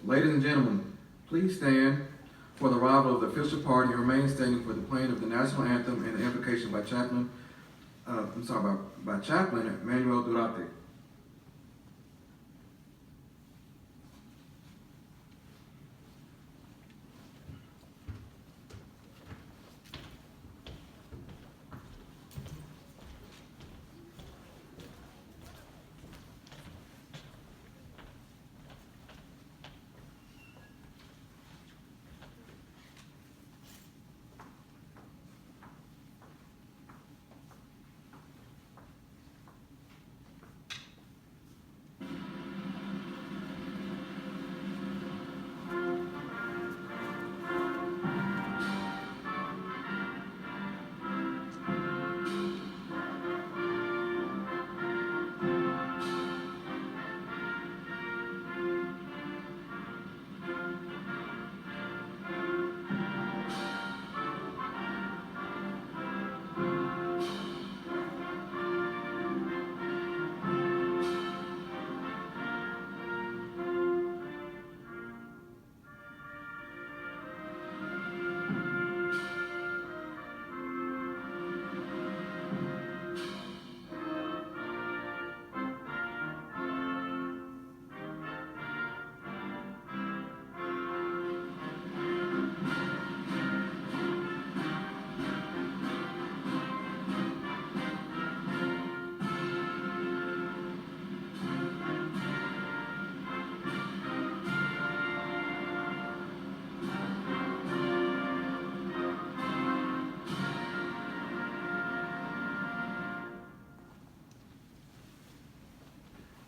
Ladies and gentlemen, please stand for the arrival of the official party and remain standing for the playing of the national anthem and the invocation by Chaplain Manuel Durante.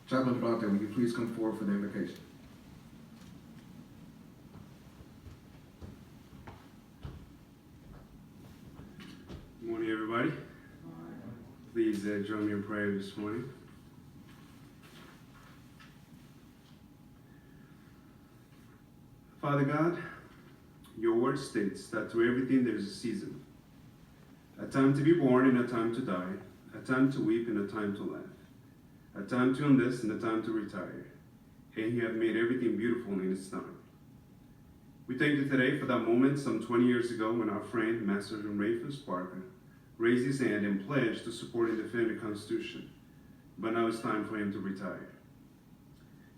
Chaplain Durante, will you please come forward for the invocation? Good morning, everybody. Please join me in prayer this morning. Father God, your word states that to everything there is a season, a time to be born and a time to die, a time to weep and a time to laugh, a time to enlist and a time to retire, and you have made everything beautiful in its time. We thank you today for that moment some 20 years ago when our friend, Master Raphus raised his hand and pledged to support and defend the Constitution, but now it's time for him to retire.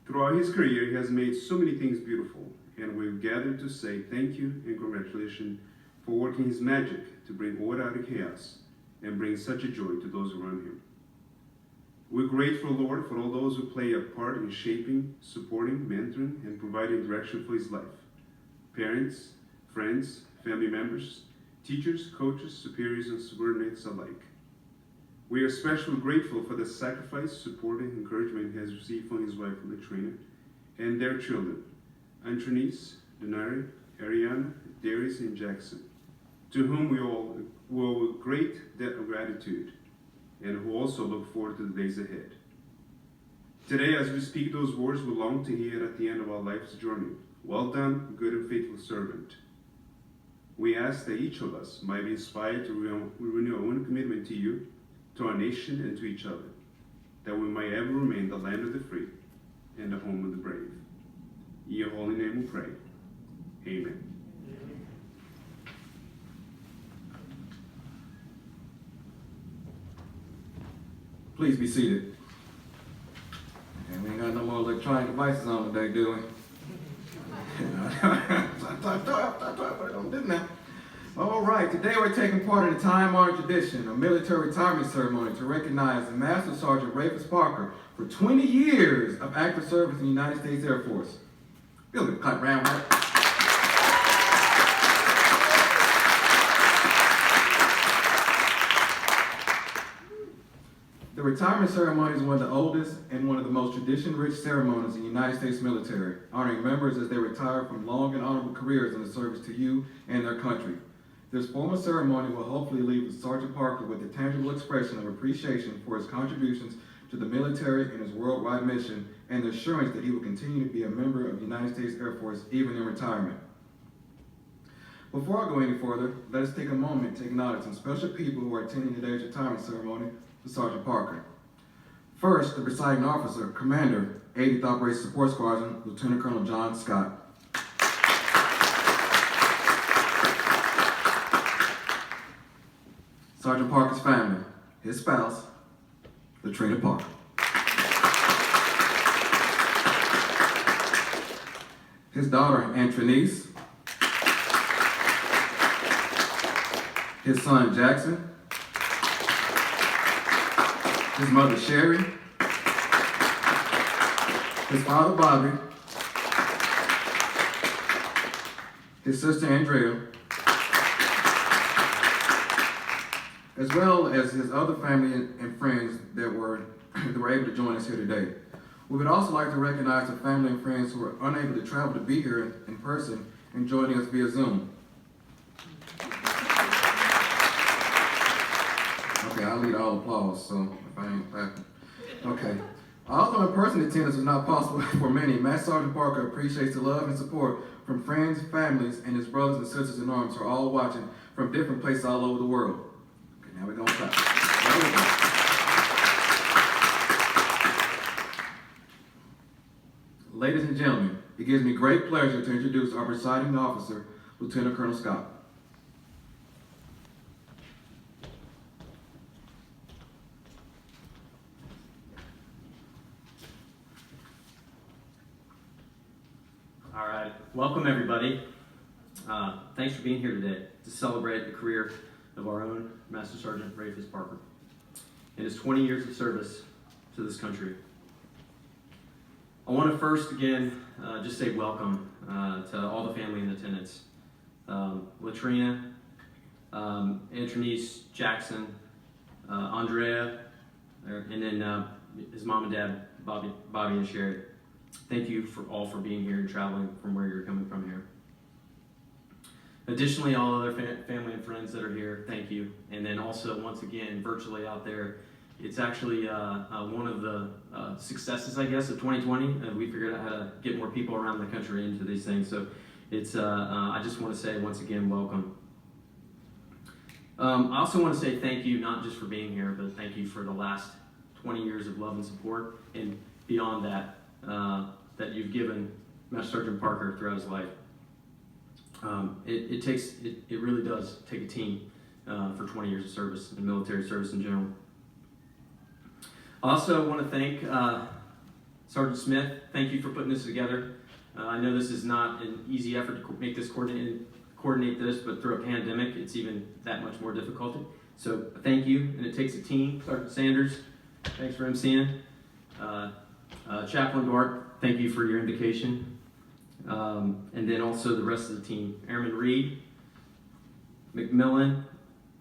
Throughout his career, he has made so many things beautiful, and we've gathered to say thank you and congratulations for working his magic to bring order out of chaos and bring such a joy to those around him. We're grateful, Lord, for all those who play a part in shaping, supporting, mentoring, and providing direction for his life. Parents, friends, family members, teachers, coaches, superiors, and subordinates alike. We are especially grateful for the sacrifice, support, and encouragement he has received from his wife, Latrina, and their children, Antronice, Denari, Ariana, Darius, and Jackson, to whom we all owe a great debt of gratitude, and who also look forward to the days ahead. Today, as we speak those words, we long to hear at the end of our life's journey, well done, good and faithful servant. We ask that each of us might be inspired to renew our own commitment to you, to our nation, and to each other, that we might ever remain the land of the free and the home of the brave. In your holy name we pray. Amen. Please be seated. And we ain't got no more electronic devices on today, do we? Don't do that. All right, today we're taking part in a time-honored tradition, a military retirement ceremony to recognize the Master Sergeant Raphus Parker for 20 years of active service in the United States Air Force. Feel the clap round, right? The retirement ceremony is one of the oldest and one of the most tradition-rich ceremonies in the United States military, honoring members as they retire from long and honorable careers in the service to you and their country. This formal ceremony will hopefully leave Sergeant Parker with a tangible expression of appreciation for his contributions to the military and his worldwide mission, and the assurance that he will continue to be a member of the United States Air Force even in retirement. Before I go any further, let us take a moment to acknowledge some special people who are attending today's retirement ceremony for Sergeant Parker. First, the presiding officer, Commander, 80th Operations Support Squadron, Lieutenant Colonel John Scott. Sergeant Parker's family, his spouse, Latrina Parker. His daughter, Antrenice. His son, Jackson. His mother, Sherry. His father, Bobby. His sister, Andrea. As well as his other family and friends that were able to join us here today. We would also like to recognize the family and friends who were unable to travel to be here in person and joining us via Zoom. Okay, I'll lead all applause, so if I ain't clapping. Okay. Although in-person attendance is not possible for many, Master Sergeant Parker appreciates the love and support from friends, families, and his brothers and sisters in arms who are all watching from different places all over the world. Okay, now we're gonna clap. Ladies and gentlemen, it gives me great pleasure to introduce our presiding officer, Lieutenant Colonel Scott. All right, welcome everybody. Thanks for being here today to celebrate the career of our own Master Sergeant Raphus Parker and his 20 years of service to this country. I want to first again just say welcome to all the family in attendance. Latrina, Antrenice, Jackson, Andrea, and then his mom and dad, Bobby and Sherry. Thank you all for being here and traveling from where you're coming from here. Additionally, all other family and friends that are here, thank you. And then also, once again, virtually out there, it's actually one of the successes, I guess, of 2020. We figured out how to get more people around the country into these things. So it's, I just want to say, once again, welcome. I also want to say thank you, not just for being here, but thank you for the last 20 years of love and support, and beyond that, that you've given Master Sergeant Parker throughout his life. It really does take a team for 20 years of service and military service in general. I also want to thank Sergeant Smith. Thank you for putting this together. I know this is not an easy effort to make this coordinate this, but through a pandemic, it's even that much more difficult. So thank you, and it takes a team. Sergeant Sanders, thanks for emceeing. Chaplain Dart, thank you for your invocation. And then also the rest of the team. Airman Reed, McMillan,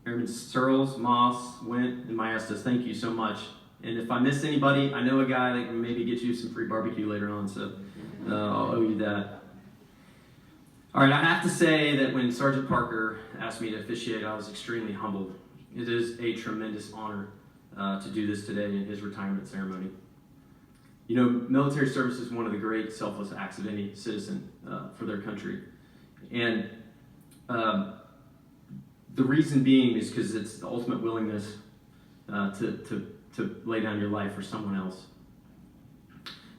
Airman Searles, Moss, Went, and Maestas, thank you so much. And if I missed anybody, I know a guy that can maybe get you some free barbecue later on, so I'll owe you that. All right, I have to say that when Sergeant Parker asked me to officiate, I was extremely humbled. It is a tremendous honor to do this today in his retirement ceremony. You know, military service is one of the great selfless acts of any citizen for their country. And the reason being is because it's the ultimate willingness to lay down your life for someone else.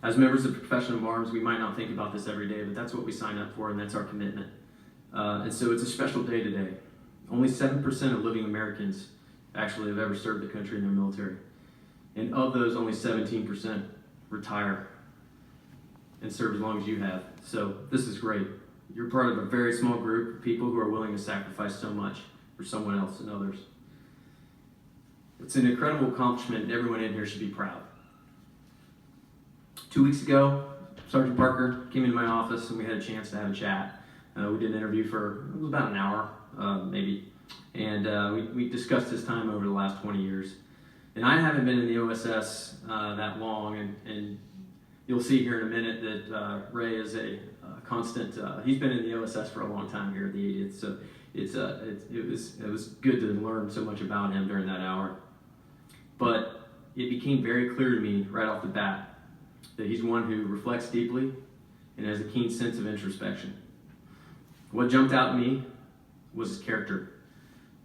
As members of the profession of arms, we might not think about this every day, but that's what we sign up for, and that's our commitment. And so it's a special day today. Only 7% of living Americans actually have ever served the country in their military. And of those, only 17% retire and serve as long as you have. So this is great. You're part of a very small group of people who are willing to sacrifice so much for someone else and others. It's an incredible accomplishment, and everyone in here should be proud. 2 weeks ago, Sergeant Parker came into my office and we had a chance to have a chat. We did an interview for, it was about an hour, maybe. And we discussed his time over the last 20 years. And I haven't been in the OSS that long, and you'll see here in a minute that Ray is a constant, he's been in the OSS for a long time here at the 80th, so it was good to learn so much about him during that hour. But it became very clear to me right off the bat that he's one who reflects deeply and has a keen sense of introspection. What jumped out at me was his character.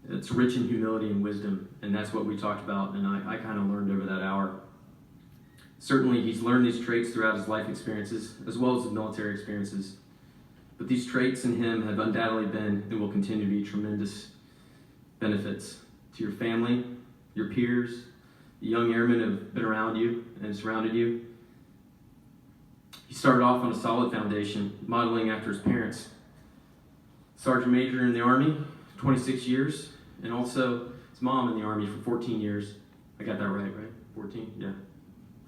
It's rich in humility and wisdom, and that's what we talked about, and I kind of learned over that hour. Certainly, he's learned these traits throughout his life experiences, as well as his military experiences. But these traits in him have undoubtedly been and will continue to be tremendous benefits to your family, your peers, the young airmen who have been around you and surrounded you. He started off on a solid foundation, modeling after his parents. Sergeant Major in the Army, 26 years, and also his mom in the Army for 14 years. I got that right? 14? Yeah.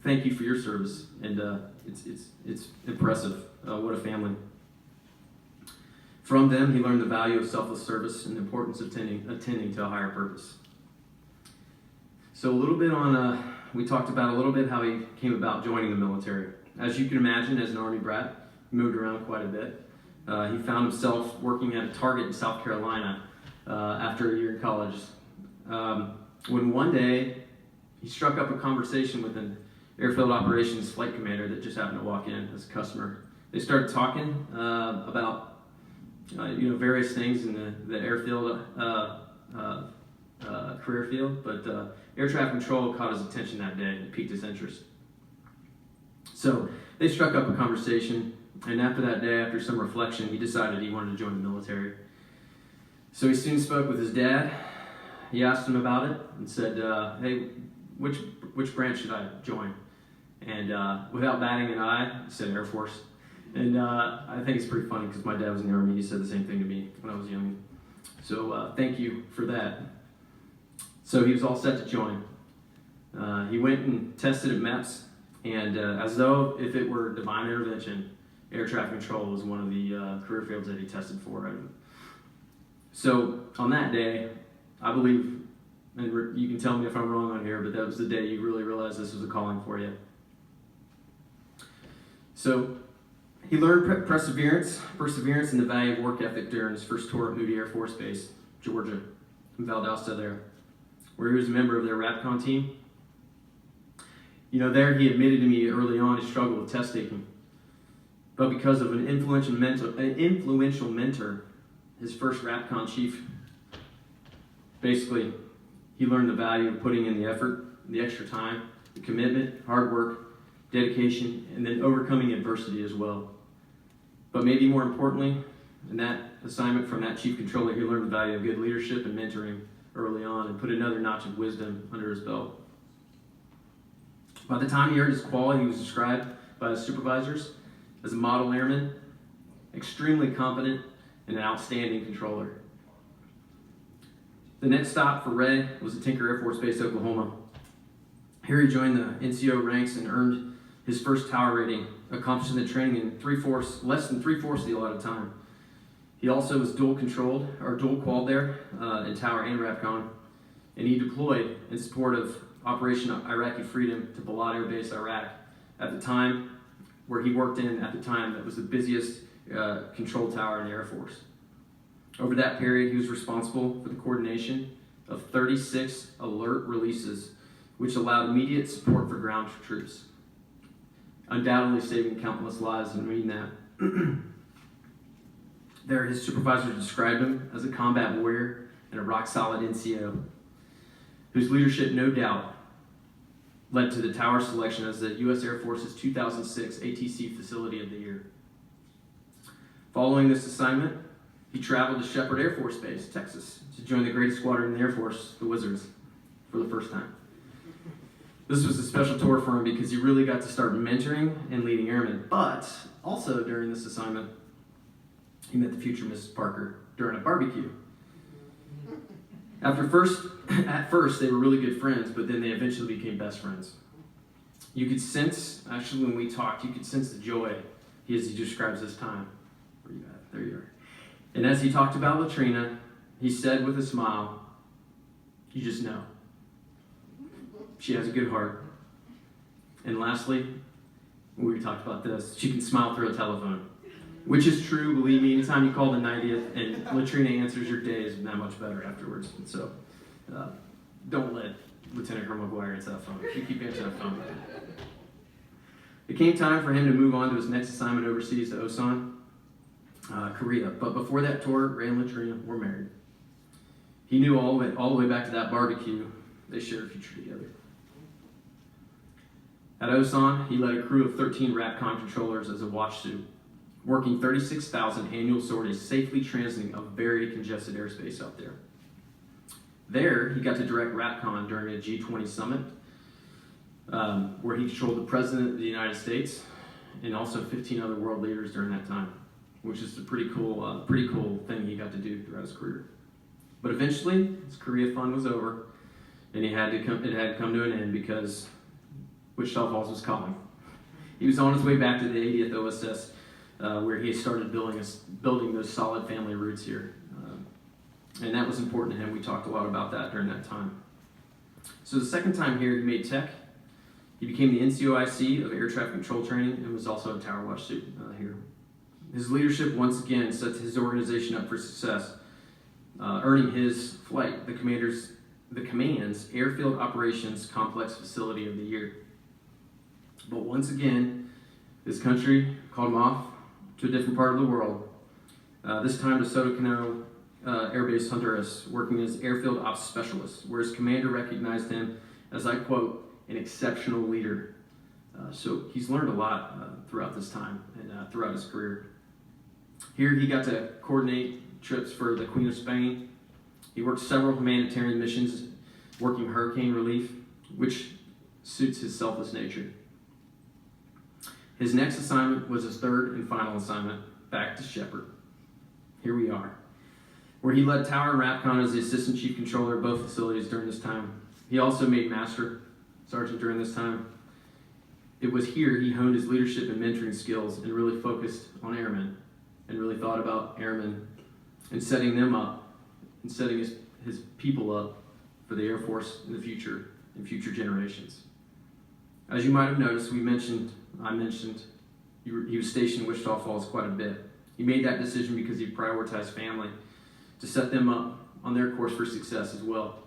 Thank you for your service, and it's impressive. What a family. From them, he learned the value of selfless service and the importance of attending to a higher purpose. So a little bit on, we talked about a little bit how he came about joining the military. As you can imagine, as an Army brat, he moved around quite a bit. He found himself working at a Target in South Carolina after a year in college. When one day, he struck up a conversation with an airfield operations flight commander that just happened to walk in as a customer. They started talking about various things in the airfield career field, but air traffic control caught his attention that day and it piqued his interest. So they struck up a conversation, and after that day, after some reflection, he decided he wanted to join the military. So he soon spoke with his dad. He asked him about it and said, hey, which branch should I join? And without batting an eye, he said Air Force. And I think it's pretty funny because my dad was in the Army. He said the same thing to me when I was young. So thank you for that. So he was all set to join. He went and tested at MEPS, and as though if it were divine intervention, air traffic control was one of the career fields that he tested for. So on that day, I believe, and you can tell me if I'm wrong on here, but that was the day you really realized this was a calling for you. So he learned perseverance and the value of work ethic during his first tour at Moody Air Force Base, Georgia, in Valdosta there, where he was a member of their RAPCON team. There he admitted to me early on he struggled with test taking. But because of an influential mentor, his first RAPCON chief, basically, he learned the value of putting in the effort, the extra time, the commitment, hard work, dedication, and then overcoming adversity as well. But maybe more importantly, in that assignment from that chief controller, he learned the value of good leadership and mentoring early on and put another notch of wisdom under his belt. By the time he earned his qual, he was described by his supervisors as a model airman, extremely competent, and an outstanding controller. The next stop for Ray was at Tinker Air Force Base, Oklahoma. Here he joined the NCO ranks and earned his first tower rating, accomplishing the training in less than three-fourths of the allotted time. He also was dual qualled there in Tower and RAPCON, and he deployed in support of Operation Iraqi Freedom to Balad Air Base, Iraq, at the time where he worked in at the time that was the busiest control tower in the Air Force. Over that period, he was responsible for the coordination of 36 alert releases, which allowed immediate support for ground troops, undoubtedly saving countless lives and mean that. There, his supervisors described him as a combat warrior and a rock-solid NCO, whose leadership, no doubt, led to the tower selection as the U.S. Air Force's 2006 ATC Facility of the Year. Following this assignment, he traveled to Shepherd Air Force Base, Texas, to join the greatest squadron in the Air Force, the Wizards, for the first time. This was a special tour for him because he really got to start mentoring and leading airmen. But also during this assignment, he met the future Mrs. Parker during a barbecue. At first, they were really good friends, but then they eventually became best friends. You could sense, actually when we talked, you could sense the joy as he describes this time. Where you at? There you are. And as he talked about Latrina, he said with a smile, "You just know. She has a good heart." And lastly, we talked about this, she can smile through a telephone. Which is true, believe me, anytime you call the 90th and Latrina answers, your day is that much better afterwards. And so, don't let Lieutenant Colonel McGuire answer that phone. You keep answering that phone. It came time for him to move on to his next assignment overseas to Osan, Korea. But before that tour, Ray and Latrina were married. He knew all the way back to that barbecue, they shared a future together. At Osan, he led a crew of 13 RAPCON controllers as a watch suit, working 36,000 annual sorties, safely transiting a very congested airspace out there. There, he got to direct RAPCON during a G20 summit, where he controlled the President of the United States and also 15 other world leaders during that time, which is a pretty cool thing he got to do throughout his career. But eventually, his Korea fun was over, and it had come to an end because Wichita Falls was calling. He was on his way back to the 80th OSS, where he started building those solid family roots here. And that was important to him. We talked a lot about that during that time. So the second time here, he made tech. He became the NCOIC of Air Traffic Control Training and was also a tower watch suit here. His leadership once again set his organization up for success, earning his flight the Command's Airfield Operations Complex Facility of the Year. But once again, this country called him off to a different part of the world, this time to Sotocano Air Base, Honduras, working as Airfield Ops Specialist, where his commander recognized him as, I quote, an exceptional leader. So he's learned a lot throughout this time and throughout his career. Here he got to coordinate trips for the Queen of Spain. He worked several humanitarian missions, working hurricane relief, which suits his selfless nature. His next assignment was his third and final assignment, back to Shepherd. Here we are, where he led Tower and RAPCON as the Assistant Chief Controller of both facilities during this time. He also made Master Sergeant during this time. It was here he honed his leadership and mentoring skills and really focused on airmen and really thought about airmen and setting them up and setting his people up for the Air Force in the future and future generations. As you might have noticed, I mentioned he was stationed in Wichita Falls quite a bit. He made that decision because he prioritized family to set them up on their course for success as well.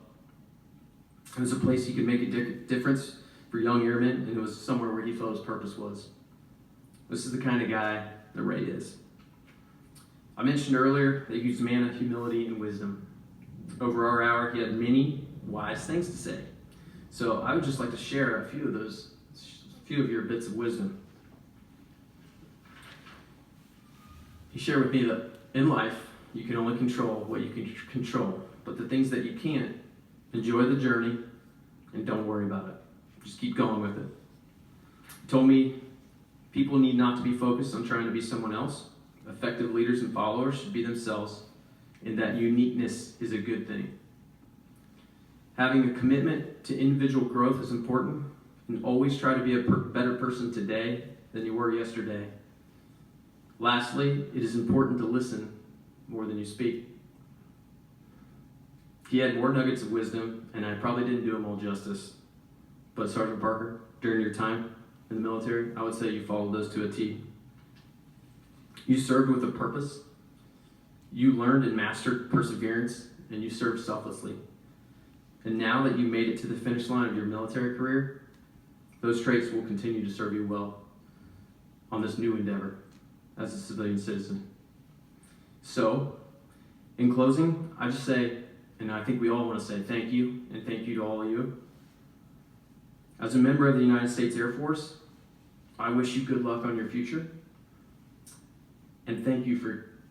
It was a place he could make a difference for young airmen, and it was somewhere where he felt his purpose was. This is the kind of guy that Ray is. I mentioned earlier that he was a man of humility and wisdom. Over our hour, he had many wise things to say. So I would just like to share a few of your bits of wisdom. He shared with me that in life, you can only control what you can control, but the things that you can't, enjoy the journey and don't worry about it. Just keep going with it. He told me people need not to be focused on trying to be someone else. Effective leaders and followers should be themselves, and that uniqueness is a good thing. Having a commitment to individual growth is important, and always try to be a better person today than you were yesterday. Lastly, it is important to listen more than you speak. He had more nuggets of wisdom, and I probably didn't do him all justice. But Sergeant Parker, during your time in the military, I would say you followed those to a T. You served with a purpose. You learned and mastered perseverance, and you served selflessly. And now that you made it to the finish line of your military career, those traits will continue to serve you well on this new endeavor as a civilian citizen. So, in closing, I just say, and I think we all want to say thank you, and thank you to all of you. As a member of the United States Air Force, I wish you good luck on your future, and thank you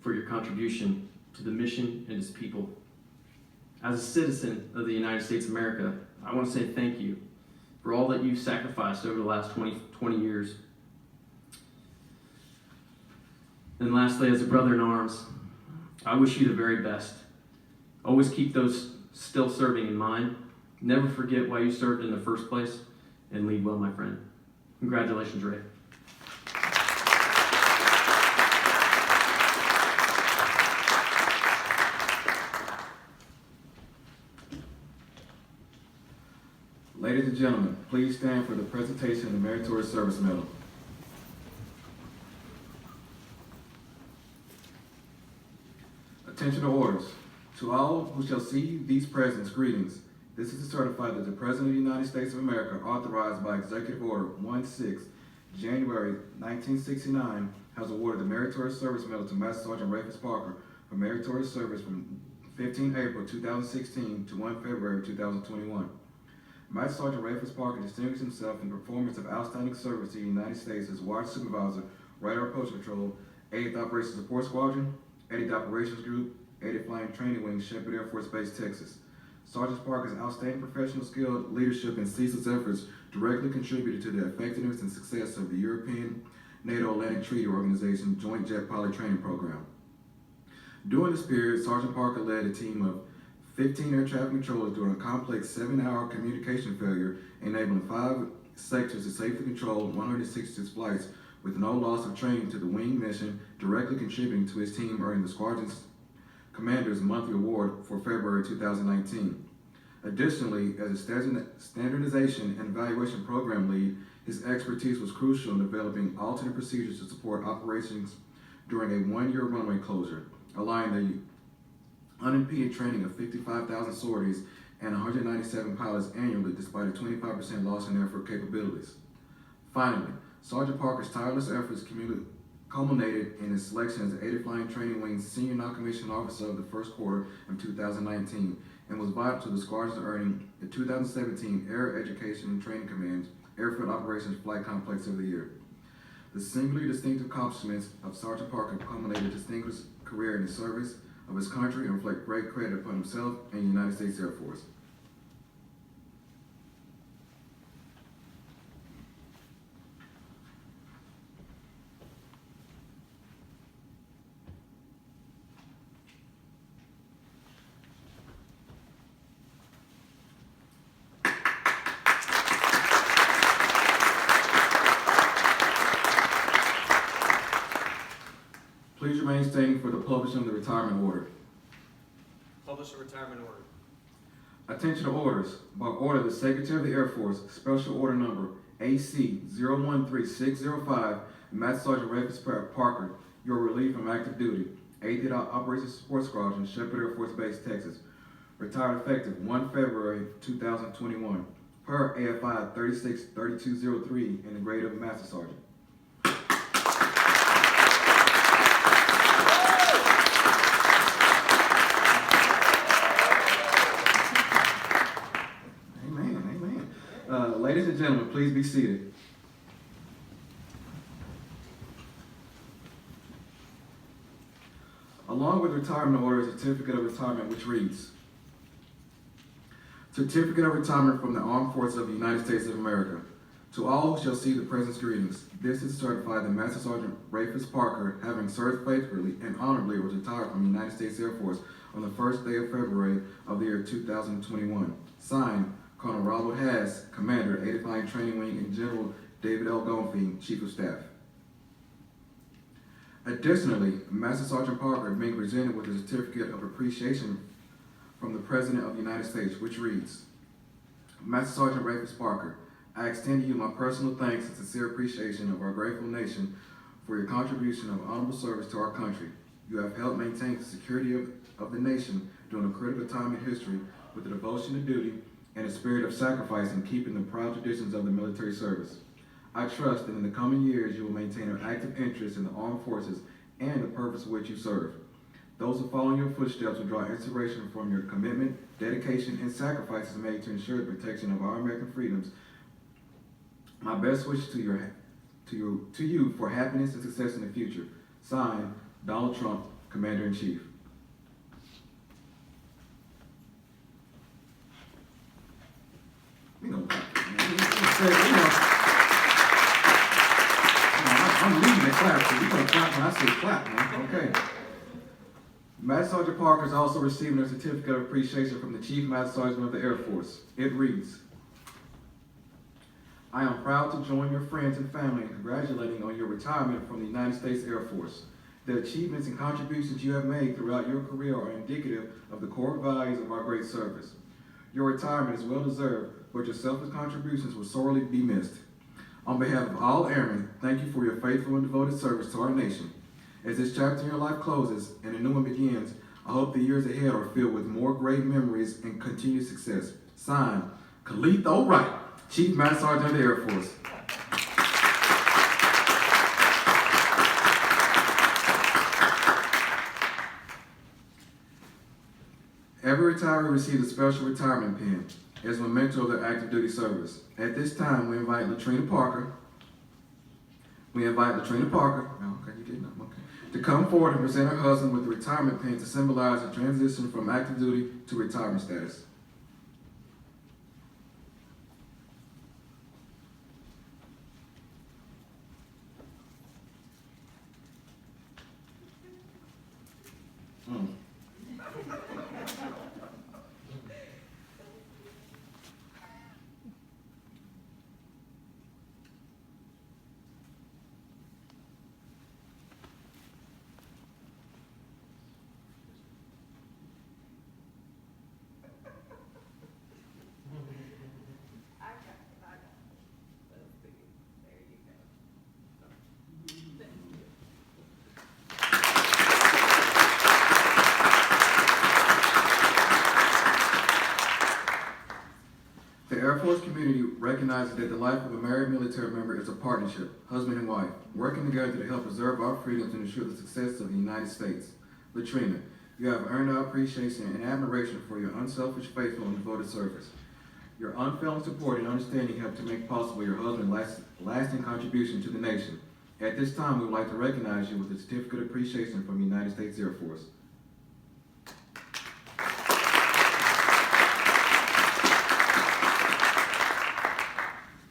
for your contribution to the mission and its people. As a citizen of the United States of America, I want to say thank you for all that you've sacrificed over the last 20 years. And lastly, as a brother in arms, I wish you the very best. Always keep those still serving in mind. Never forget why you served in the first place, and lead well, my friend. Congratulations, Ray. Ladies and gentlemen, please stand for the presentation of the Meritorious Service Medal. Attention to orders. To all who shall see these presents, greetings. This is to certify that the President of the United States of America, authorized by Executive Order 16, January 1969, has awarded the Meritorious Service Medal to Master Sergeant Raphus Parker for meritorious service from 15 April 2016 to 1 February 2021. Master Sergeant Raphus Parker distinguished himself in performance of outstanding service to the United States as Watch Supervisor, Radar Approach Control, 8th Operations Support Squadron, 80th Operations Group, 80th Flying Training Wing, Shepherd Air Force Base, Texas. Sergeant Parker's outstanding professional skill, leadership, and ceaseless efforts directly contributed to the effectiveness and success of the European NATO Atlantic Treaty Organization Joint Jet Pilot Training Program. During this period, Sergeant Parker led a team of 15 air traffic controllers during a complex 7-hour communication failure, enabling 5 sectors to safely control 166 flights with no loss of training to the wing mission, directly contributing to his team earning the squadron's commander's monthly award for February 2019. Additionally, as a standardization and evaluation program lead, his expertise was crucial in developing alternate procedures to support operations during a 1-year runway closure, allowing the unimpeded training of 55,000 sorties and 197 pilots annually despite a 25% loss in airfield capabilities. Finally, Sergeant Parker's tireless efforts culminated in his selection as the 80th Flying Training Wing's Senior Non-Commissioned Officer of the first quarter of 2019 and was vital to the squadron earning the 2017 Air Education and Training Command Airfield Operations Flight Complex of the Year. The singularly distinctive accomplishments of Sergeant Parker culminated a distinguished career in the service of his country and reflect great credit upon himself and the United States Air Force. Please remain standing for the publishing of the retirement order. Publish a retirement order. Attention to orders. By order of the Secretary of the Air Force, Special Order Number AC 013605, Master Sergeant Raphus Parker, you are relieved from active duty. 8th Operations Support Squadron, Shepherd Air Force Base, Texas. Retired effective 1 February 2021, per AFI 363203 in the grade of Master Sergeant. Ladies and gentlemen, please be seated. Along with retirement order is a certificate of retirement which reads, Certificate of Retirement from the Armed Forces of the United States of America. To all who shall see the President's greetings, this is certified that Master Sergeant Raphus Parker, having served faithfully and honorably, was retired from the United States Air Force on the first day of February of the year 2021. Signed, Colonel Robert Hass, Commander, 80th Flying Training Wing, and General David L. Gonfing, Chief of Staff. Additionally, Master Sergeant Parker is being presented with a certificate of appreciation from the President of the United States, which reads, Master Sergeant Raphus Parker, I extend to you my personal thanks and sincere appreciation of our grateful nation for your contribution of honorable service to our country. You have helped maintain the security of the nation during a critical time in history with the devotion to duty and a spirit of sacrifice in keeping the proud traditions of the military service. I trust that in the coming years you will maintain an active interest in the armed forces and the purpose for which you serve. Those who follow in your footsteps will draw inspiration from your commitment, dedication, and sacrifices made to ensure the protection of our American freedoms. My best wishes to you for happiness and success in the future. Signed, Donald Trump, Commander-in-Chief. I'm leading the clap, so you're going to clap when I say clap, man. Okay. Master Sergeant Parker is also receiving a certificate of appreciation from the Chief Master Sergeant of the Air Force. It reads, I am proud to join your friends and family in congratulating on your retirement from the United States Air Force. The achievements and contributions you have made throughout your career are indicative of the core values of our great service. Your retirement is well deserved, but your selfless contributions will sorely be missed. On behalf of all airmen, thank you for your faithful and devoted service to our nation. As this chapter in your life closes and a new one begins, I hope the years ahead are filled with more great memories and continued success. Signed, Khalid Wright, Chief Master Sergeant of the Air Force. Every retiree receives a special retirement pin. as a memento of their active duty service. At this time, we invite Latrina Parker. Oh, okay, you didn't know, okay. To come forward and present her husband with the retirement pin to symbolize the transition from active duty to retirement status. The Air Force community recognizes that the life of a married military member is a partnership, husband and wife, working together to help preserve our freedoms and ensure the success of the United States. Latrina, you have earned our appreciation and admiration for your unselfish, faithful, and devoted service. Your unfailing support and understanding helped to make possible your husband's lasting contribution to the nation. At this time, we would like to recognize you with a certificate of appreciation from the United States Air Force.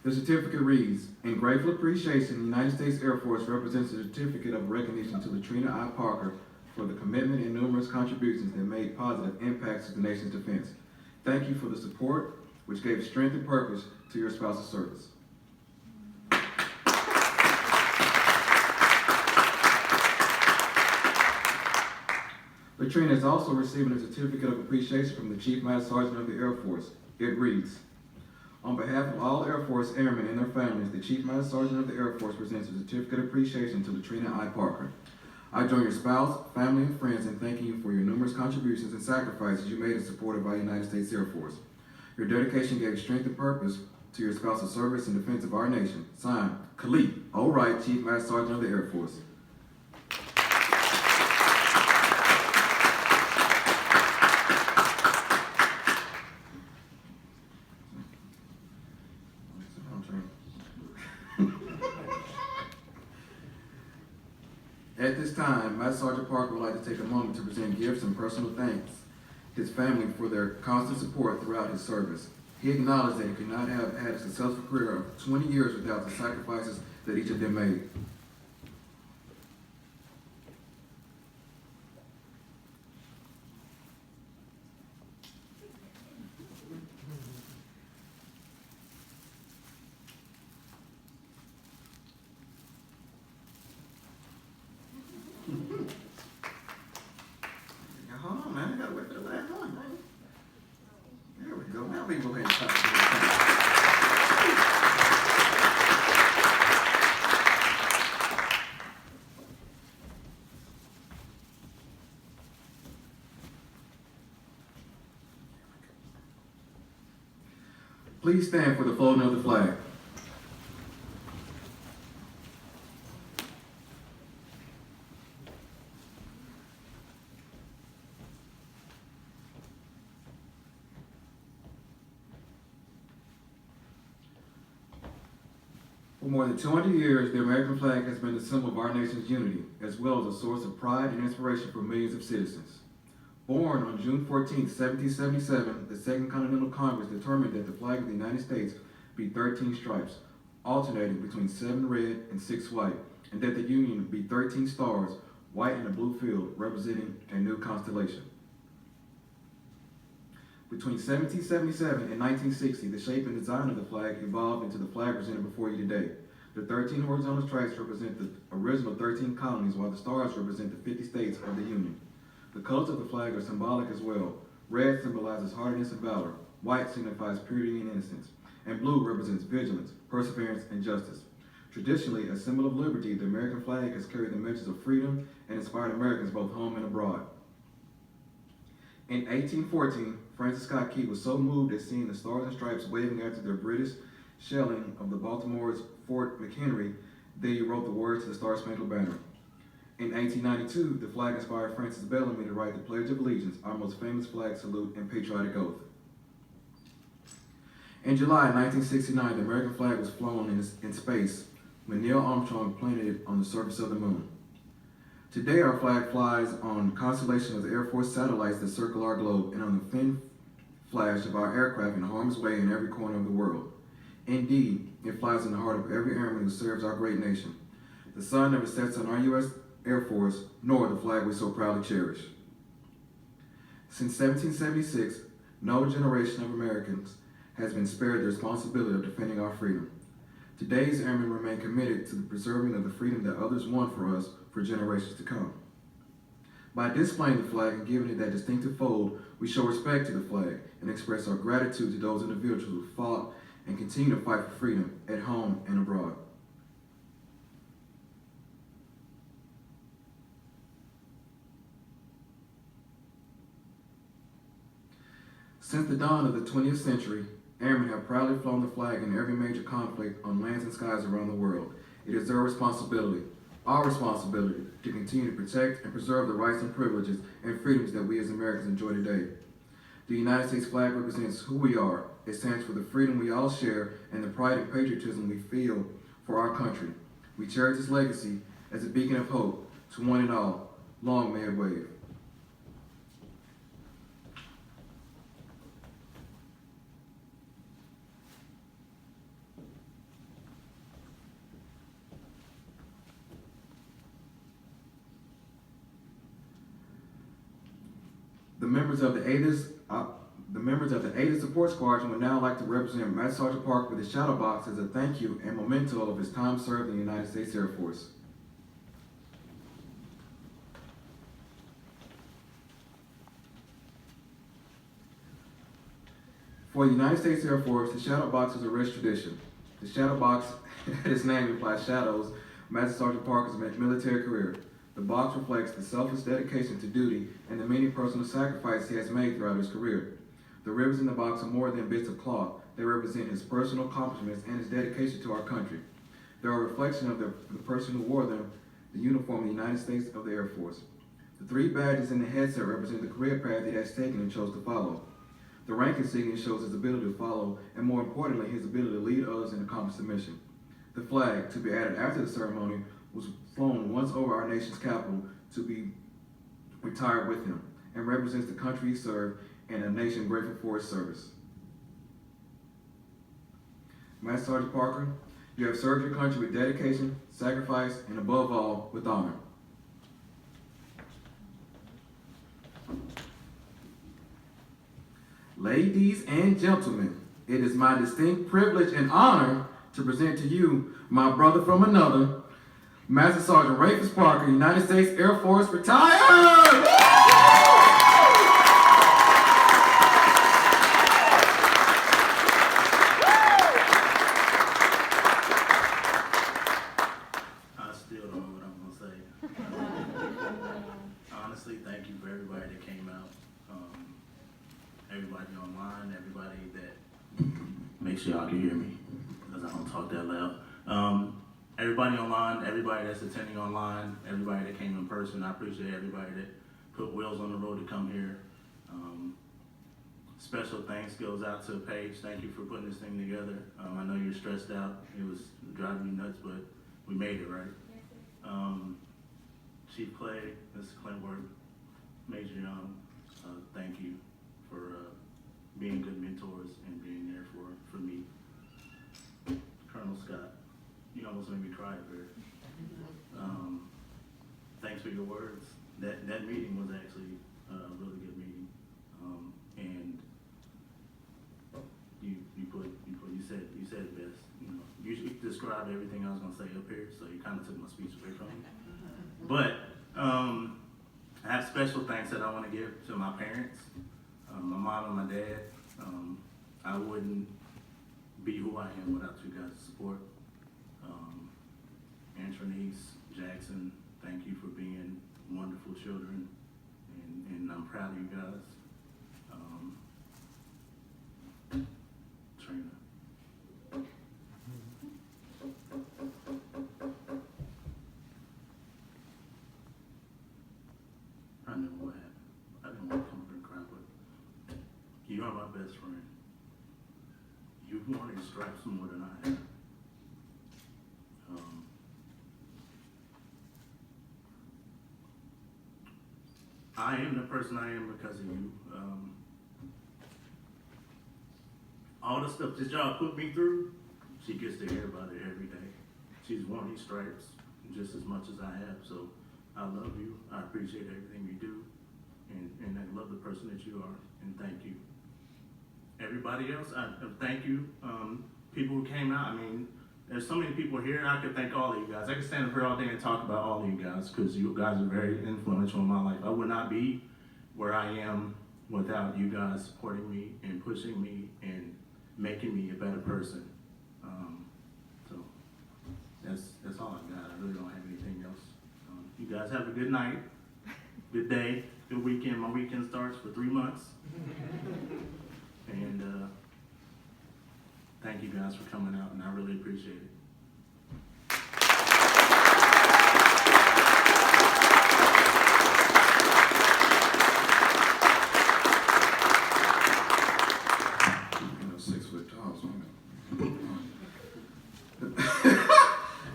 The certificate reads, in grateful appreciation, the United States Air Force represents a certificate of recognition to Latrina I. Parker for the commitment and numerous contributions that made positive impacts to the nation's defense. Thank you for the support, which gave strength and purpose to your spouse's service. Latrina is also receiving a certificate of appreciation from the Chief Master Sergeant of the Air Force. It reads, on behalf of all Air Force airmen and their families, the Chief Master Sergeant of the Air Force presents a certificate of appreciation to Latrina I. Parker. I join your spouse, family, and friends in thanking you for your numerous contributions and sacrifices you made in support of our United States Air Force. Your dedication gave strength and purpose to your spouse's service in defense of our nation. Signed, Khalid O. Wright, Chief Master Sergeant of the Air Force. At this time, Master Sergeant Parker would like to take a moment to present gifts and personal thanks to his family for their constant support throughout his service. He acknowledged that he could not have had a successful career of 20 years without the sacrifices that each of them made. Hold on, man. I gotta wait for the last one, man. There we go. Now we can go ahead and stop. Please stand for the folding of the flag. For more than 200 years, the American flag has been the symbol of our nation's unity, as well as a source of pride and inspiration for millions of citizens. Born on June 14, 1777, the Second Continental Congress determined that the flag of the United States be 13 stripes, alternating between 7 red and 6 white, and that the Union be 13 stars, white in a blue field, representing a new constellation. Between 1777 and 1960, the shape and design of the flag evolved into the flag presented before you today. The 13 horizontal stripes represent the original 13 colonies, while the stars represent the 50 states of the Union. The colors of the flag are symbolic as well. Red symbolizes hardiness and valor, white signifies purity and innocence, and blue represents vigilance, perseverance, and justice. Traditionally, a symbol of liberty, the American flag has carried the message of freedom and inspired Americans both home and abroad. In 1814, Francis Scott Key was so moved at seeing the stars and stripes waving after the British shelling of the Baltimore's Fort McHenry that he wrote the words to the Star-Spangled Banner. In 1892, the flag inspired Francis Bellamy to write the Pledge of Allegiance, our most famous flag salute and patriotic oath. In July 1969, the American flag was flown in space when Neil Armstrong planted it on the surface of the moon. Today, our flag flies on a constellation of Air Force satellites that circle our globe and on the thin flash of our aircraft in harm's way in every corner of the world. Indeed, it flies in the heart of every airman who serves our great nation. The sun never sets on our U.S. Air Force, nor the flag we so proudly cherish. Since 1776, no generation of Americans has been spared the responsibility of defending our freedom. Today's airmen remain committed to the preserving of the freedom that others won for us for generations to come. By displaying the flag and giving it that distinctive fold, we show respect to the flag and express our gratitude to those individuals who fought and continue to fight for freedom at home and abroad. Since the dawn of the 20th century, airmen have proudly flown the flag in every major conflict on lands and skies around the world. It is their responsibility, our responsibility, to continue to protect and preserve the rights and privileges and freedoms that we as Americans enjoy today. The United States flag represents who we are. It stands for the freedom we all share and the pride and patriotism we feel for our country. We cherish its legacy as a beacon of hope to one and all. Long may it wave. The members of the 80th Support Squadron would now like to represent Master Sergeant Parker with a shadow box as a thank you and memento of his time served in the United States Air Force. For the United States Air Force, the shadow box is a rich tradition. The shadow box, its name implies shadows, Master Sergeant Parker's military career. The box reflects the selfless dedication to duty and the many personal sacrifices he has made throughout his career. The ribbons in the box are more than bits of cloth. They represent his personal accomplishments and his dedication to our country. They are a reflection of the person who wore them, the uniform of the United States of the Air Force. The 3 badges in the headset represent the career path he has taken and chose to follow. The rank insignia shows his ability to follow, and more importantly, his ability to lead others and accomplish the mission. The flag, to be added after the ceremony, was flown once over our nation's capital to be retired with him, and represents the country he served and a nation grateful for his service. Master Sergeant Parker, you have served your country with dedication, sacrifice, and above all, with honor. Ladies and gentlemen, it is my distinct privilege and honor to present to you my brother from another, Master Sergeant Raphus Parker, United States Air Force, retired! I still don't know what I'm going to say. Honestly, thank you for everybody that came out. Everybody online, everybody that, make sure y'all can hear me, because I don't talk that loud. Everybody online, everybody that's attending online, everybody that came in person, I appreciate everybody that put wheels on the road to come here. Special thanks goes out to Paige. Thank you for putting this thing together. I know you're stressed out. It was driving you nuts, but we made it, right? Chief Clay, Mr. Clintworth, Major Young, thank you for being good mentors and being there for me. Colonel Scott, you almost made me cry, Barry. Thanks for your words. That meeting was actually a really good meeting, and you said it best. You know, you described everything I was gonna say up here, so you kind of took my speech away from me. But I have special thanks that I want to give to my parents, my mom and my dad. I wouldn't be who I am without you guys' support. Antronice, Jackson, thank you for being wonderful children, and I'm proud of you guys. Trina. I know what happened. I didn't want to come up here and cry, but you are my best friend. You worn these stripes more than I have. I am the person I am because of you. All the stuff that y'all put me through, she gets to hear about it every day. She's worn these stripes just as much as I have, so I love you. I appreciate everything you do, and I love the person that you are, and thank you. Everybody else, I thank you. People who came out, I mean, there's so many people here, I could thank all of you guys. I could stand up here all day and talk about all of you guys, because you guys are very influential in my life. I would not be where I am without you guys supporting me and pushing me and making me a better person. So that's all I got. I really don't have anything else. You guys have a good night, good day, good weekend. My weekend starts for 3 months. And thank you guys for coming out, and I really appreciate it. You know, 6 foot tall, so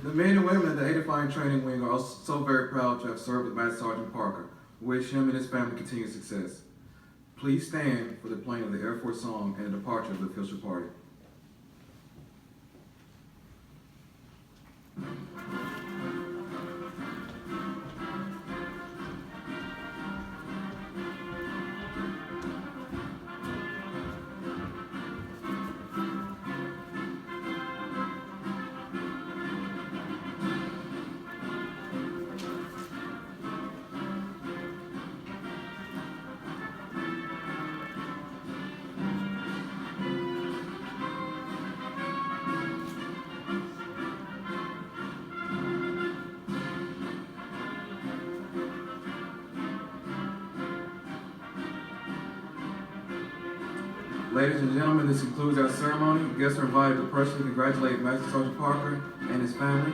The men and women of the 85 Training Wing are also so very proud to have served with Master Sergeant Parker. We wish him and his family continued success. Please stand for the playing of the Air Force song and the departure of the official party. Ladies and gentlemen, this concludes our ceremony. Guests are invited to personally congratulate Master Sergeant Parker and his family.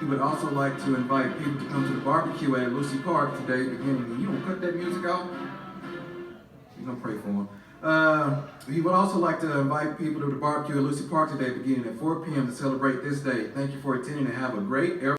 He would also like to invite people to come to the barbecue at Lucy Park today beginning. You don't cut that music out? You're going to pray for him. He would also like to invite people to the barbecue at Lucy Park today beginning at 4 p.m. to celebrate this day. Thank you for attending and have a great